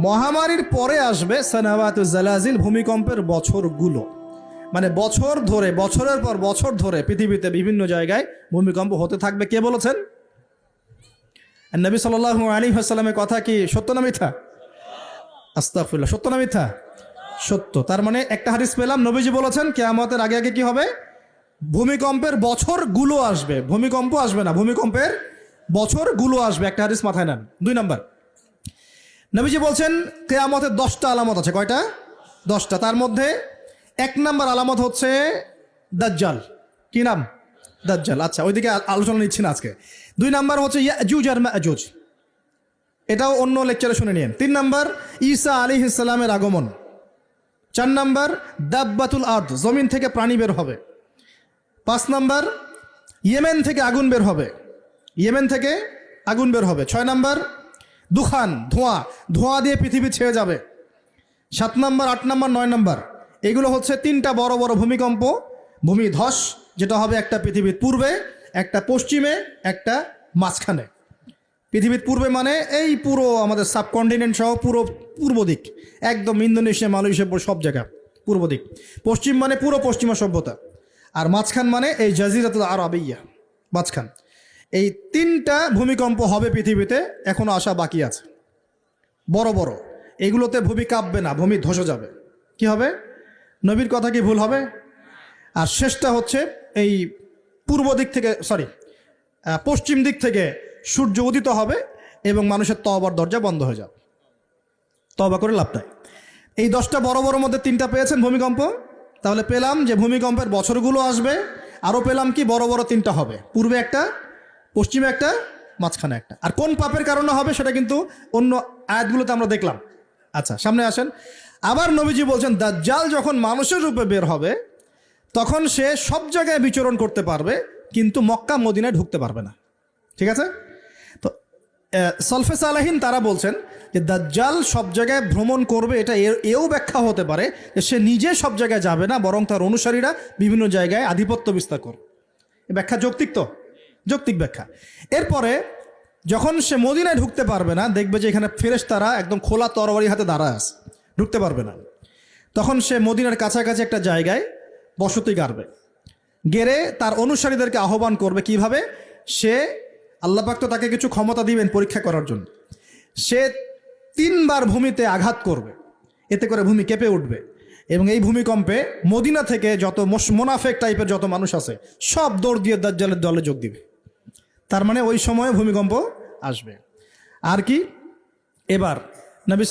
মহামারীর পরে আসবে সানাওয়াতুজ জালাজিল, ভূমিকম্পের বছরগুলো। মানে বছর ধরে, বছরের পর বছর ধরে পৃথিবীতে বিভিন্ন জায়গায় ভূমিকম্প হতে থাকবে। কে বলেছেন? নবী সাল্লাল্লাহু আলাইহি ওয়াসাল্লামের কথা কি সত্য না মিথ্যা? আস্তাগফিরুল্লাহ, সত্য না মিথ্যা? সত্য। তার মানে একটা হাদিস পেলাম, নবীজি বলেছেন কিয়ামতের আগে আগে কি হবে? ভূমিকম্পের বছরগুলো আসবে। ভূমিকম্প আসবে না, ভূমিকম্পের বছরগুলো আসবে। একটা হাদিস মাথায় নেন। 2 নাম্বার, নবীজি বলছেন কিয়ামতের 10টা আলামত আছে। কয়টা? 10টা। তার মধ্যে 1 নাম্বার আলামত হচ্ছে দাজ্জাল। কি নাম? দাজ্জাল। আচ্ছা, ওইদিকে আলোচনা নিচ্ছি না আজকে। 2 নাম্বার হচ্ছে ইয়াজুজ আর মাজুজ, এটাও অন্য লেকচারে শুনে নিন। 3 নাম্বার ঈসা আলাইহিস সালামের আগমন। 4 নাম্বার দাব্বাতুল আরদ, জমিন থেকে প্রাণী বের হবে। 5 নাম্বার ইয়েমেন থেকে আগুন বের হবে। ইয়েমেন থেকে আগুন বের হবে। 6 নাম্বার দুখান, ধোঁয়া, ধোঁয়া দিয়ে পৃথিবী ছেয়ে যাবে। 7 নাম্বার, 8 নাম্বার, 9 নাম্বার, এগুলো হচ্ছে 3টা বড় বড় ভূমিকম্প, ভূমিধস, যেটা হবে একটা পৃথিবীর পূর্বে, একটা পশ্চিমে, একটা মাঝখানে। পৃথিবীর পূর্বে মানে এই পুরো আমাদের সাবকন্টিনেন্ট সহ পুরো পূর্ব দিক, একদম ইন্দোনেশিয়া, মালয়েশিয়া, সব জায়গা পূর্ব দিক। পশ্চিম মানে পুরো পশ্চিমা সভ্যতা। আর মাঝখান মানে এই জাজিরাতুল আরবিয়া, মাঝখান। এই 3টা ভূমিকম্প হবে পৃথিবীতে, এখনো আসা বাকি আছে। বড় বড়, এগুলোতে ভূমি কাঁপবে না, ভূমি ধসে যাবে। কি হবে? নবীর কথা কি ভুল হবে? আর শেষটা হচ্ছে এই পূর্ব দিক থেকে, পশ্চিম দিক থেকে সূর্য উদিত হবে এবং মানুষের তওবার দরজা বন্ধ হয়ে যাবে। তওবা করে লাভ নাই। এই 10টা বড় বড় মধ্যে 3টা পেয়েছেন ভূমিকম্প। তাহলে পেলাম যে ভূমিকম্পের বছরগুলো আসবে। আরও পেলাম কি বড় বড় 3টা হবে, পূর্বে একটা, পশ্চিমে একটা, মাঝখানে একটা। আর কোন পাপের কারণে হবে সেটা কিন্তু অন্য আয়াতগুলোতে আমরা দেখলাম। আচ্ছা, সামনে আসেন। আবার নবীজি বলছেন দাজ্জাল যখন মানুষের রূপে বের হবে তখন সে সব জায়গায় বিচরণ করতে পারবে, কিন্তু মক্কা মদিনায় ঢুকতে পারবে না। ঠিক আছে? তো সলফে সালাহিন তারা বলছেন যে দাজ্জাল সব জায়গায় ভ্রমণ করবে, এটা এও ব্যাখ্যা হতে পারে যে সে নিজে সব জায়গায় যাবে না, বরং তার অনুসারীরা বিভিন্ন জায়গায় আধিপত্য বিস্তার করবে। এই ব্যাখ্যা যৌক্তিক তো? যৌক্তিক ব্যাখ্যা। এরপরে যখন সে মদিনায় ঢুকতে পারবে না, দেখবে যে এখানে ফেরেশতারা একদম খোলা তরবারি হাতে দাঁড়ায় আছে, ঢুকতে পারবে না। তখন সে মদিনার কাছাকাছি একটা জায়গায় বসতি গাড়বে, গেড়ে তার অনুসারীদেরকে আহ্বান করবে। কিভাবে? সে, আল্লাহ পাক তো তাকে কিছু ক্ষমতা দিবেন পরীক্ষা করার জন্য। সে 3 বার ভূমিতে আঘাত করবে, এতে করে ভূমি কেঁপে উঠবে এবং এই ভূমিকম্পে মদিনা থেকে যত মোনাফেক টাইপের যত মানুষ আছে সব দৌড় দিয়ে দাজ্জালের দলে যোগ দিবে। তার মানে ওই সময়ে ভূমিকম্প আসবে। আর কি, এবার নবী